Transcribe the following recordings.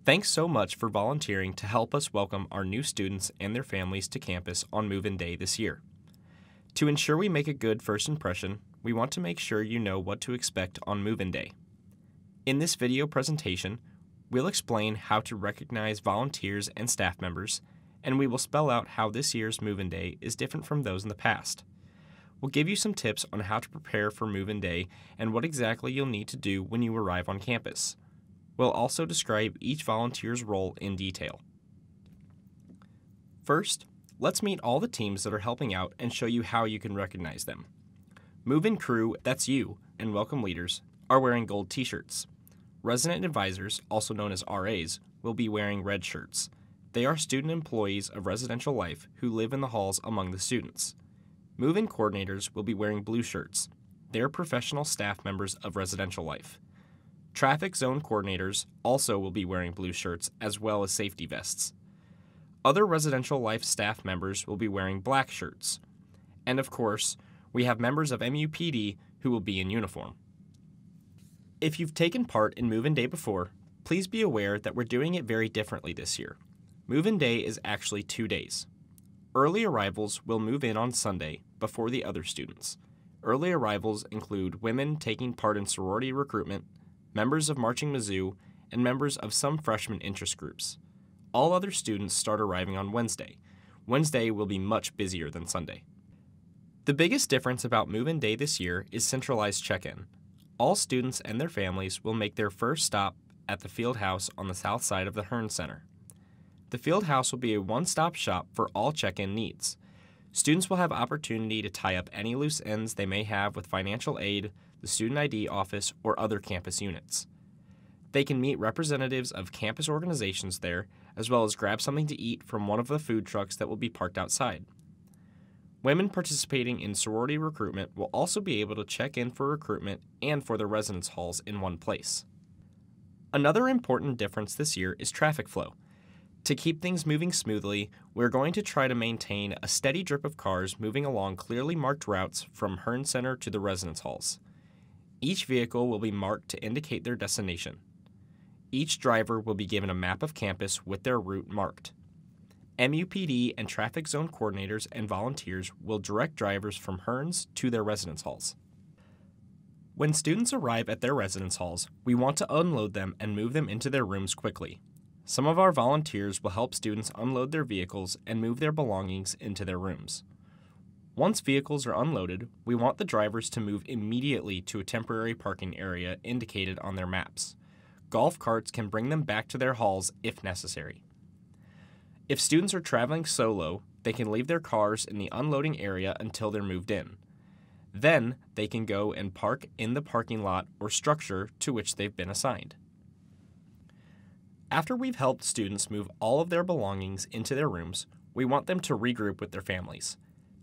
Thanks so much for volunteering to help us welcome our new students and their families to campus on Move-In Day this year. To ensure we make a good first impression, we want to make sure you know what to expect on Move-In Day. In this video presentation, we'll explain how to recognize volunteers and staff members, and we will spell out how this year's Move-In Day is different from those in the past. We'll give you some tips on how to prepare for Move-In Day and what exactly you'll need to do when you arrive on campus. We'll also describe each volunteer's role in detail. First, let's meet all the teams that are helping out and show you how you can recognize them. Move-In crew, that's you, and welcome leaders, are wearing gold t-shirts. Resident advisors, also known as RAs, will be wearing red shirts. They are student employees of Residential Life who live in the halls among the students. Move-In coordinators will be wearing blue shirts. They are professional staff members of Residential Life. Traffic zone coordinators also will be wearing blue shirts as well as safety vests. Other Residential Life staff members will be wearing black shirts. And of course, we have members of MUPD who will be in uniform. If you've taken part in Move-In Day before, please be aware that we're doing it very differently this year. Move-In Day is actually 2 days. Early arrivals will move in on Sunday before the other students. Early arrivals include women taking part in sorority recruitment, members of Marching Mizzou, and members of some freshman interest groups. All other students start arriving on Wednesday. Wednesday will be much busier than Sunday. The biggest difference about Move-In Day this year is centralized check-in. All students and their families will make their first stop at the field house on the south side of the Hearn Center. The field house will be a one-stop shop for all check-in needs. Students will have opportunity to tie up any loose ends they may have with financial aid, the student ID office, or other campus units. They can meet representatives of campus organizations there, as well as grab something to eat from one of the food trucks that will be parked outside. Women participating in sorority recruitment will also be able to check in for recruitment and for their residence halls in one place. Another important difference this year is traffic flow. To keep things moving smoothly, we're going to try to maintain a steady drip of cars moving along clearly marked routes from Hearn Center to the residence halls. Each vehicle will be marked to indicate their destination. Each driver will be given a map of campus with their route marked. MUPD and traffic zone coordinators and volunteers will direct drivers from Hearns to their residence halls. When students arrive at their residence halls, we want to unload them and move them into their rooms quickly. Some of our volunteers will help students unload their vehicles and move their belongings into their rooms. Once vehicles are unloaded, we want the drivers to move immediately to a temporary parking area indicated on their maps. Golf carts can bring them back to their halls if necessary. If students are traveling solo, they can leave their cars in the unloading area until they're moved in. Then, they can go and park in the parking lot or structure to which they've been assigned. After we've helped students move all of their belongings into their rooms, we want them to regroup with their families.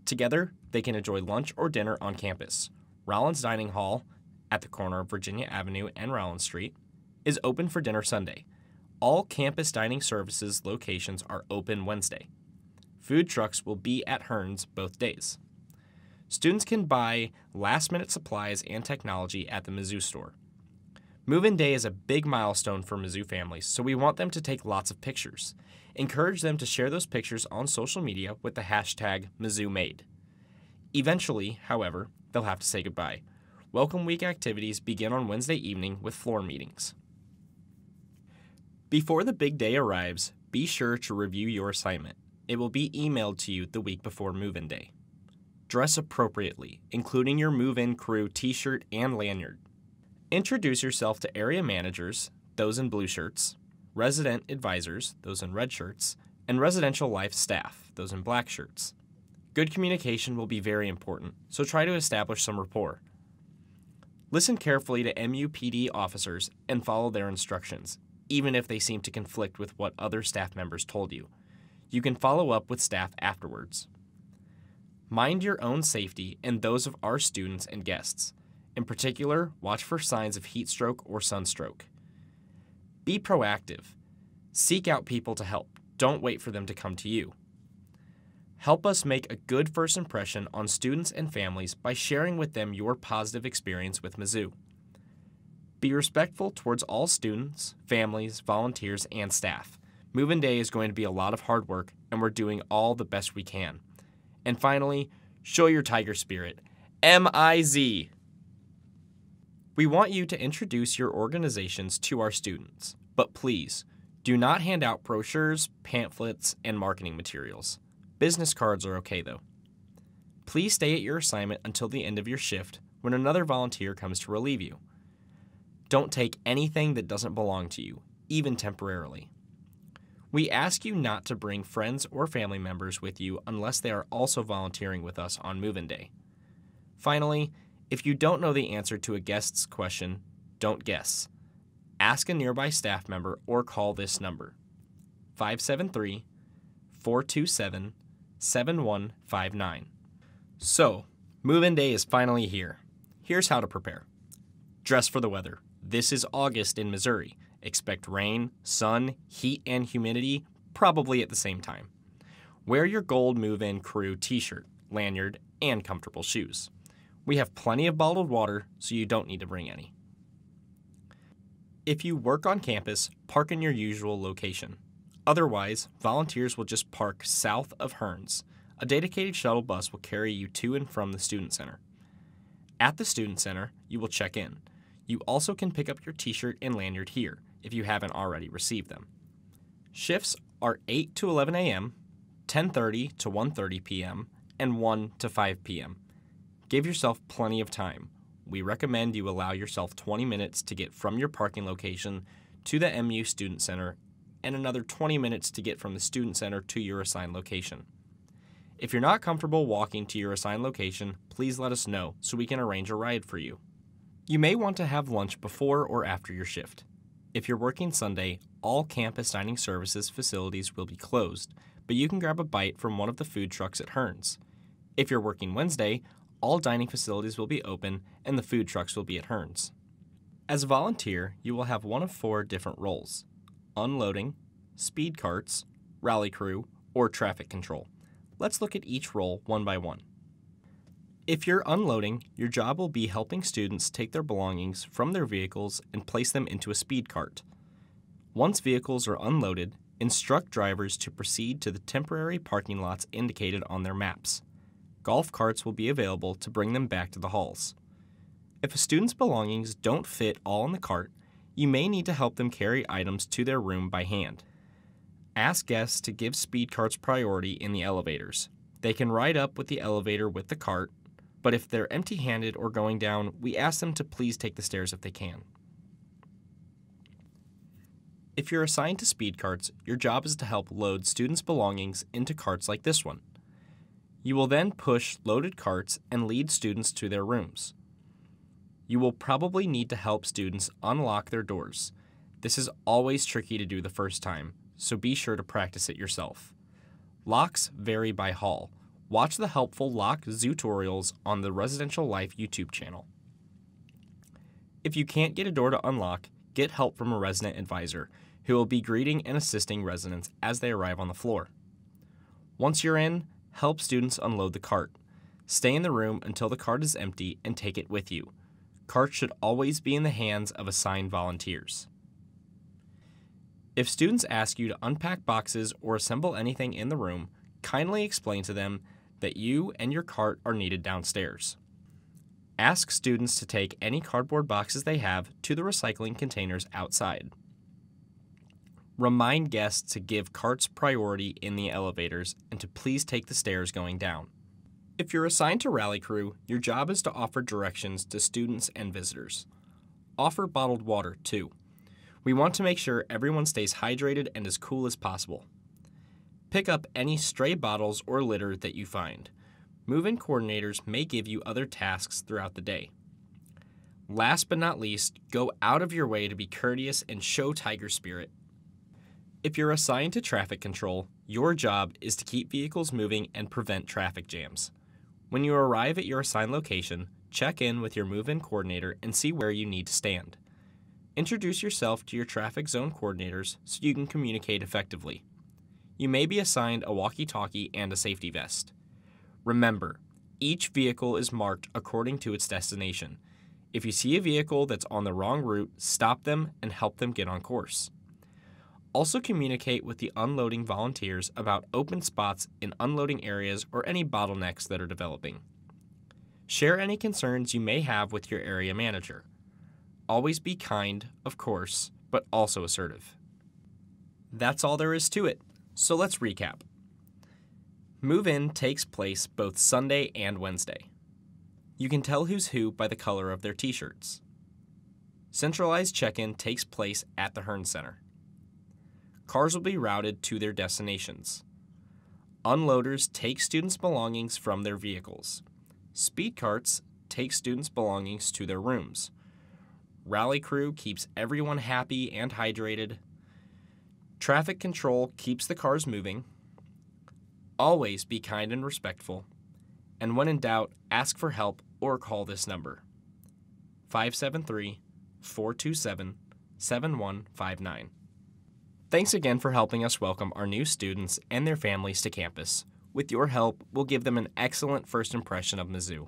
Together, they can enjoy lunch or dinner on campus. Rollins Dining Hall, at the corner of Virginia Avenue and Rollins Street, is open for dinner Sunday. All campus dining services locations are open Wednesday. Food trucks will be at Hearns both days. Students can buy last-minute supplies and technology at the Mizzou store. Move-In Day is a big milestone for Mizzou families, so we want them to take lots of pictures. Encourage them to share those pictures on social media with the hashtag MizzouMade. Eventually, however, they'll have to say goodbye. Welcome Week activities begin on Wednesday evening with floor meetings. Before the big day arrives, be sure to review your assignment. It will be emailed to you the week before Move-In Day. Dress appropriately, including your move-in crew t-shirt and lanyard. Introduce yourself to area managers, those in blue shirts, resident advisors, those in red shirts, and Residential Life staff, those in black shirts. Good communication will be very important, so try to establish some rapport. Listen carefully to MUPD officers and follow their instructions, even if they seem to conflict with what other staff members told you. You can follow up with staff afterwards. Mind your own safety and those of our students and guests. In particular, watch for signs of heat stroke or sunstroke. Be proactive. Seek out people to help. Don't wait for them to come to you. Help us make a good first impression on students and families by sharing with them your positive experience with Mizzou. Be respectful towards all students, families, volunteers, and staff. Move-In Day is going to be a lot of hard work, and we're doing all the best we can. And finally, show your Tiger spirit. MIZ. We want you to introduce your organizations to our students, but please, do not hand out brochures, pamphlets, and marketing materials. Business cards are okay though. Please stay at your assignment until the end of your shift when another volunteer comes to relieve you. Don't take anything that doesn't belong to you, even temporarily. We ask you not to bring friends or family members with you unless they are also volunteering with us on Move-In Day. Finally, if you don't know the answer to a guest's question, don't guess. Ask a nearby staff member or call this number, 573-427-7159. So, Move-In Day is finally here. Here's how to prepare. Dress for the weather. This is August in Missouri. Expect rain, sun, heat, and humidity probably at the same time. Wear your gold Move-In Crew t-shirt, lanyard, and comfortable shoes. We have plenty of bottled water, so you don't need to bring any. If you work on campus, park in your usual location. Otherwise, volunteers will just park south of Hearns. A dedicated shuttle bus will carry you to and from the Student Center. At the Student Center, you will check in. You also can pick up your t-shirt and lanyard here if you haven't already received them. Shifts are 8 to 11 a.m., 10:30 to 1:30 p.m., and 1 to 5 p.m. Give yourself plenty of time. We recommend you allow yourself 20 minutes to get from your parking location to the MU Student Center and another 20 minutes to get from the Student Center to your assigned location. If you're not comfortable walking to your assigned location, please let us know so we can arrange a ride for you. You may want to have lunch before or after your shift. If you're working Sunday, all campus dining services facilities will be closed, but you can grab a bite from one of the food trucks at Hearns. If you're working Wednesday, all dining facilities will be open and the food trucks will be at Hearns. As a volunteer, you will have one of 4 different roles: unloading, speed carts, rally crew, or traffic control. Let's look at each role one by one. If you're unloading, your job will be helping students take their belongings from their vehicles and place them into a speed cart. Once vehicles are unloaded, instruct drivers to proceed to the temporary parking lots indicated on their maps. Golf carts will be available to bring them back to the halls. If a student's belongings don't fit all in the cart, you may need to help them carry items to their room by hand. Ask guests to give speed carts priority in the elevators. They can ride up with the elevator with the cart, but if they're empty-handed or going down, we ask them to please take the stairs if they can. If you're assigned to speed carts, your job is to help load students' belongings into carts like this one. You will then push loaded carts and lead students to their rooms. You will probably need to help students unlock their doors. This is always tricky to do the first time, so be sure to practice it yourself. Locks vary by hall. Watch the helpful lock tutorials on the Residential Life YouTube channel. If you can't get a door to unlock, get help from a resident advisor who will be greeting and assisting residents as they arrive on the floor. Once you're in, help students unload the cart. Stay in the room until the cart is empty and take it with you. Carts should always be in the hands of assigned volunteers. If students ask you to unpack boxes or assemble anything in the room, kindly explain to them that you and your cart are needed downstairs. Ask students to take any cardboard boxes they have to the recycling containers outside. Remind guests to give carts priority in the elevators and to please take the stairs going down. If you're assigned to Rally Crew, your job is to offer directions to students and visitors. Offer bottled water, too. We want to make sure everyone stays hydrated and as cool as possible. Pick up any stray bottles or litter that you find. Move-in coordinators may give you other tasks throughout the day. Last but not least, go out of your way to be courteous and show Tiger spirit. If you're assigned to traffic control, your job is to keep vehicles moving and prevent traffic jams. When you arrive at your assigned location, check in with your move-in coordinator and see where you need to stand. Introduce yourself to your traffic zone coordinators so you can communicate effectively. You may be assigned a walkie-talkie and a safety vest. Remember, each vehicle is marked according to its destination. If you see a vehicle that's on the wrong route, stop them and help them get on course. Also communicate with the unloading volunteers about open spots in unloading areas or any bottlenecks that are developing. Share any concerns you may have with your area manager. Always be kind, of course, but also assertive. That's all there is to it, so let's recap. Move-in takes place both Sunday and Wednesday. You can tell who's who by the color of their t-shirts. Centralized check-in takes place at the Hearn Center. Cars will be routed to their destinations. Unloaders take students' belongings from their vehicles. Speed carts take students' belongings to their rooms. Rally crew keeps everyone happy and hydrated. Traffic control keeps the cars moving. Always be kind and respectful. And when in doubt, ask for help or call this number, 573-427-7159. Thanks again for helping us welcome our new students and their families to campus. With your help, we'll give them an excellent first impression of Mizzou.